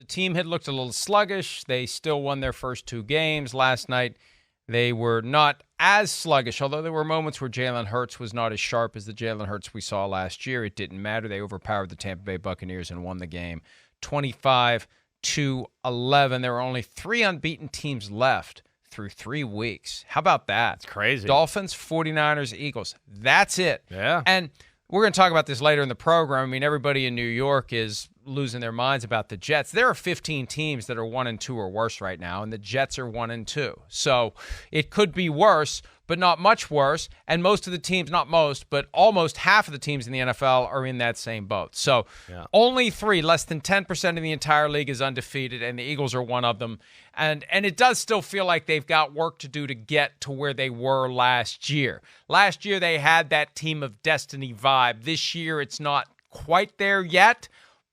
The team had looked a little sluggish. They still won their first 2 games. Last night, they were not as sluggish, although there were moments where Jalen Hurts was not as sharp as the Jalen Hurts we saw last year. It didn't matter. They overpowered the Tampa Bay Buccaneers and won the game 25-11. There were only 3 unbeaten teams left through 3 weeks. How about that? It's crazy. Dolphins, 49ers, Eagles. That's it. Yeah. And we're going to talk about this later in the program. I mean, everybody in New York is losing their minds about the Jets. There are 15 teams that are 1-2 or worse right now, and the Jets are 1-2. So it could be worse, but not much worse. And most of the teams, not most, but almost half of the teams in the NFL are in that same boat. So only 3, less than 10% of the entire league is undefeated, and the Eagles are one of them. And it does still feel like they've got work to do to get to where they were last year. Last year, they had that team of destiny vibe. This year, it's not quite there yet.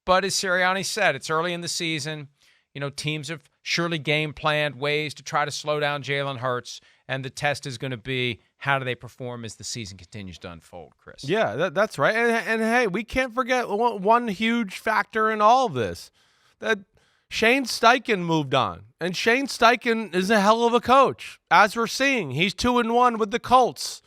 But as Sirianni said, it's early in the season. You know, teams have surely game planned ways to try to slow down Jalen Hurts. And the test is going to be, how do they perform as the season continues to unfold, Chris? Yeah, that's right. And hey, we can't forget one huge factor in all of this, that Shane Steichen moved on. And Shane Steichen is a hell of a coach. As we're seeing, he's 2-1 with the Colts.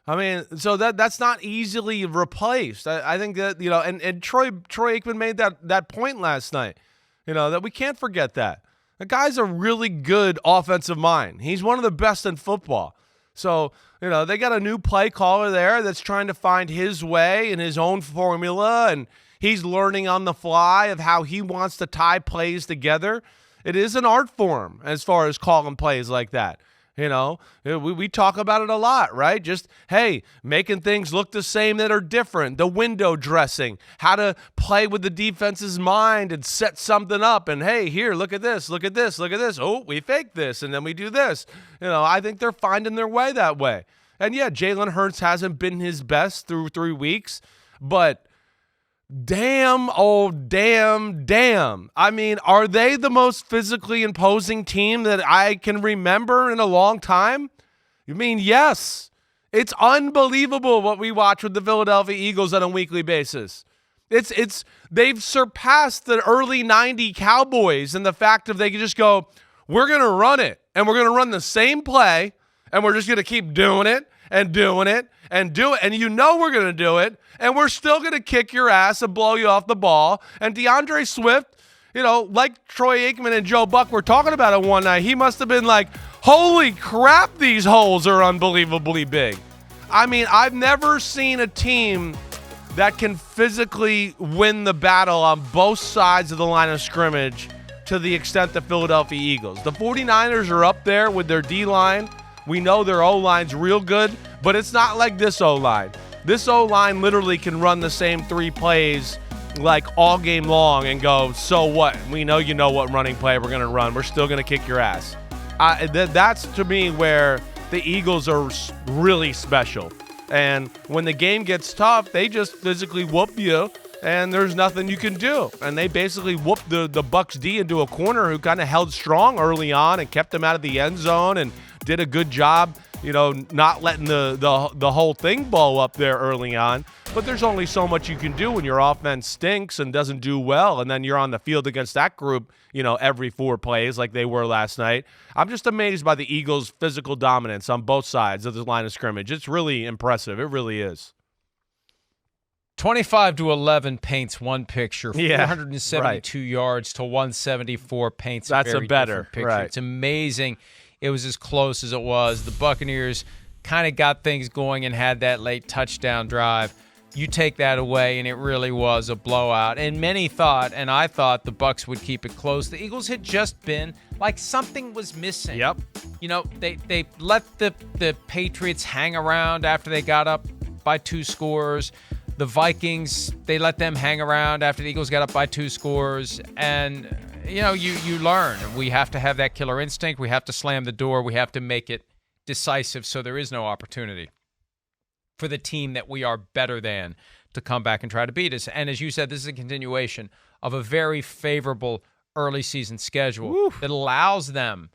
I mean, so that's not easily replaced. I think that, you know, and Troy Aikman made that point last night, you know, that we can't forget that. The guy's a really good offensive mind. He's one of the best in football. So, you know, they got a new play caller there that's trying to find his way and his own formula, and he's learning on the fly of how he wants to tie plays together. It is an art form as far as calling plays like that. You know, we talk about it a lot, right? Just, hey, making things look the same that are different, the window dressing, how to play with the defense's mind and set something up. And, hey, here, look at this, look at this, look at this. Oh, we fake this, and then we do this. You know, I think they're finding their way that way. And, yeah, Jalen Hurts hasn't been his best through 3 weeks, but damn. I mean, are they the most physically imposing team that I can remember in a long time? You mean, yes. It's unbelievable what we watch with the Philadelphia Eagles on a weekly basis. They've surpassed the early 90 Cowboys in the fact of they can just go, we're going to run it, and we're going to run the same play, and we're just going to keep doing it and doing it and do it. And you know we're going to do it. And we're still going to kick your ass and blow you off the ball. And DeAndre Swift, you know, like Troy Aikman and Joe Buck were talking about it one night, he must have been like, holy crap, these holes are unbelievably big. I mean, I've never seen a team that can physically win the battle on both sides of the line of scrimmage to the extent the Philadelphia Eagles. The 49ers are up there with their D-line. We know their O-line's real good, but it's not like this O-line. This O-line literally can run the same 3 plays like all game long and go, so what? We know you know what running play we're going to run. We're still going to kick your ass. That's, to me, where the Eagles are really special. And when the game gets tough, they just physically whoop you, and there's nothing you can do. And they basically whooped the Bucs D into a corner who kind of held strong early on and kept them out of the end zone and did a good job, you know, not letting the whole thing blow up there early on. But there's only so much you can do when your offense stinks and doesn't do well, and then you're on the field against that group, you know, every 4 plays like they were last night. I'm just amazed by the Eagles' physical dominance on both sides of the line of scrimmage. It's really impressive. It really is. 25-11 paints one picture. 472 right. yards to 174 paints That's a very a better different picture. right. It's amazing. It was as close as it was. The Buccaneers kind of got things going and had that late touchdown drive. You take that away, and it really was a blowout. And many thought, and I thought, the Bucs would keep it close. The Eagles had just been like something was missing. Yep. You know, they let the Patriots hang around after they got up by 2 scores. The Vikings, they let them hang around after the Eagles got up by 2 scores. And, you know, you learn. We have to have that killer instinct. We have to slam the door. We have to make it decisive so there is no opportunity for the team that we are better than to come back and try to beat us. And as you said, this is a continuation of a very favorable early season schedule that allows them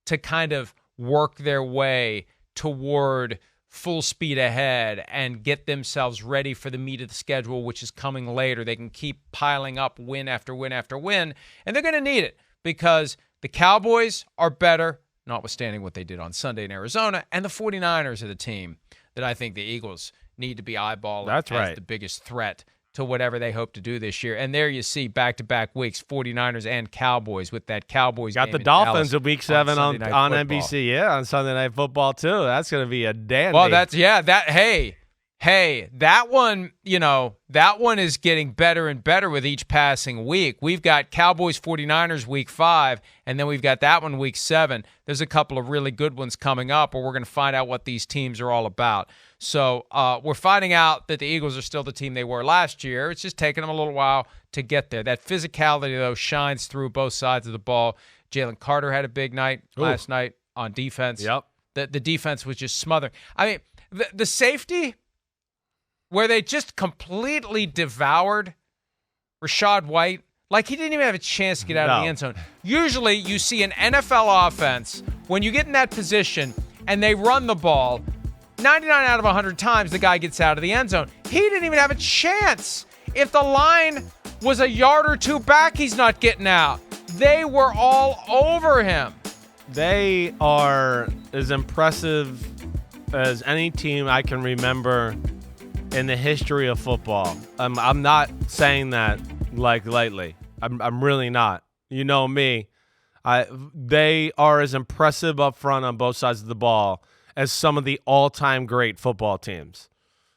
to kind of work their way toward full speed ahead and get themselves ready for the meat of the schedule, which is coming later. They can keep piling up win after win after win, and they're going to need it because the Cowboys are better, notwithstanding what they did on Sunday in Arizona, and the 49ers are the team that I think the Eagles need to be eyeballing as the biggest threat to whatever they hope to do this year. And there you see back-to-back weeks, 49ers and Cowboys with that Cowboys game. Got the in Dolphins Dallas at Week 7 on football. NBC. Yeah, on Sunday Night Football, too. That's going to be a dandy. Well, that one, that one is getting better and better with each passing week. We've got Cowboys 49ers week 5, and then we've got that one week 7. There's a couple of really good ones coming up where we're going to find out what these teams are all about. So we're finding out that the Eagles are still the team they were last year. It's just taking them a little while to get there. That physicality, though, shines through both sides of the ball. Jalen Carter had a big night last night on defense. Yep. The defense was just smothering. I mean, the safety where they just completely devoured Rachaad White, like he didn't even have a chance to get out of the end zone. Usually you see an NFL offense, when you get in that position and they run the ball, 99 out of 100 times the guy gets out of the end zone. He didn't even have a chance. If the line was a yard or two back, he's not getting out. They were all over him. They are as impressive as any team I can remember in the history of football. I'm not saying that like lightly. I'm really not. You know me. They are as impressive up front on both sides of the ball as some of the all-time great football teams.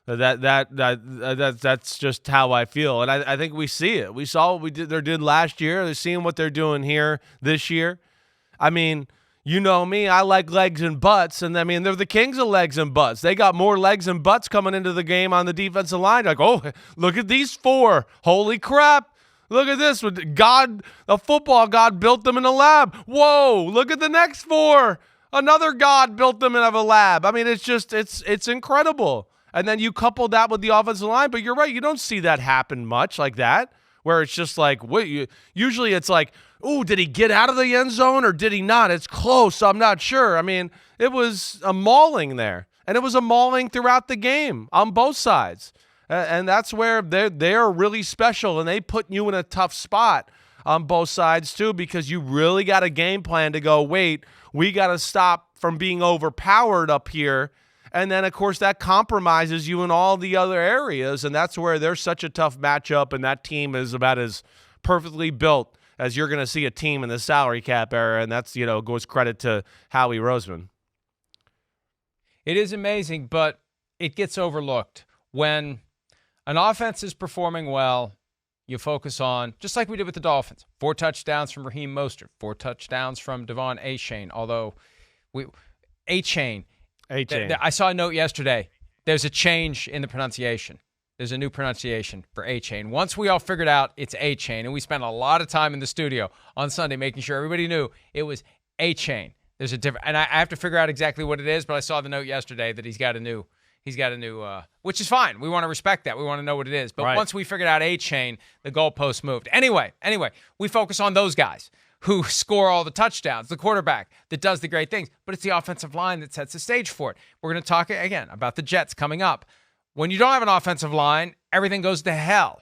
That's just how I feel, and I think we see it. We saw what they did last year. They're seeing what they're doing here this year. I mean, you know me, I like legs and butts, and I mean, they're the kings of legs and butts. They got more legs and butts coming into the game on the defensive line. Like, oh, look at these 4. Holy crap. Look at this. God, a football god built them in a lab. Whoa, look at the next 4. Another god built them in a lab. I mean, it's incredible. And then you couple that with the offensive line, but you're right, you don't see that happen much like that, where it's just like, usually it's like, ooh, did he get out of the end zone or did he not? It's close, I'm not sure. I mean, it was a mauling there, and it was a mauling throughout the game on both sides. And that's where they're really special, and they put you in a tough spot on both sides too, because you really got a game plan to go, wait, we got to stop from being overpowered up here. And then, of course, that compromises you in all the other areas, and that's where there's such a tough matchup, and that team is about as perfectly built as you're going to see a team in the salary cap era, and that's, goes credit to Howie Roseman. It is amazing, but it gets overlooked. When an offense is performing well, you focus on, just like we did with the Dolphins, 4 touchdowns from Raheem Mostert, 4 touchdowns from Devon Achane, although Achane. I saw a note yesterday. There's a change in the pronunciation. There's a new pronunciation for Achane. Once we all figured out it's Achane, and we spent a lot of time in the studio on Sunday making sure everybody knew it was Achane. There's a different, and I have to figure out exactly what it is, but I saw the note yesterday that he's got a new, which is fine. We want to respect that. We want to know what it is. But once we figured out Achane, the goalpost moved. Anyway, we focus on those guys who score all the touchdowns, the quarterback that does the great things, but it's the offensive line that sets the stage for it. We're going to talk again about the Jets coming up. When you don't have an offensive line, everything goes to hell.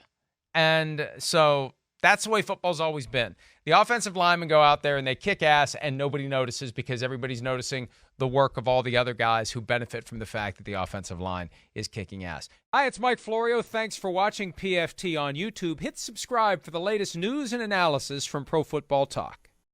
And so that's the way football's always been. The offensive linemen go out there and they kick ass, and nobody notices because everybody's noticing the work of all the other guys who benefit from the fact that the offensive line is kicking ass. Hi, it's Mike Florio. Thanks for watching PFT on YouTube. Hit subscribe for the latest news and analysis from Pro Football Talk.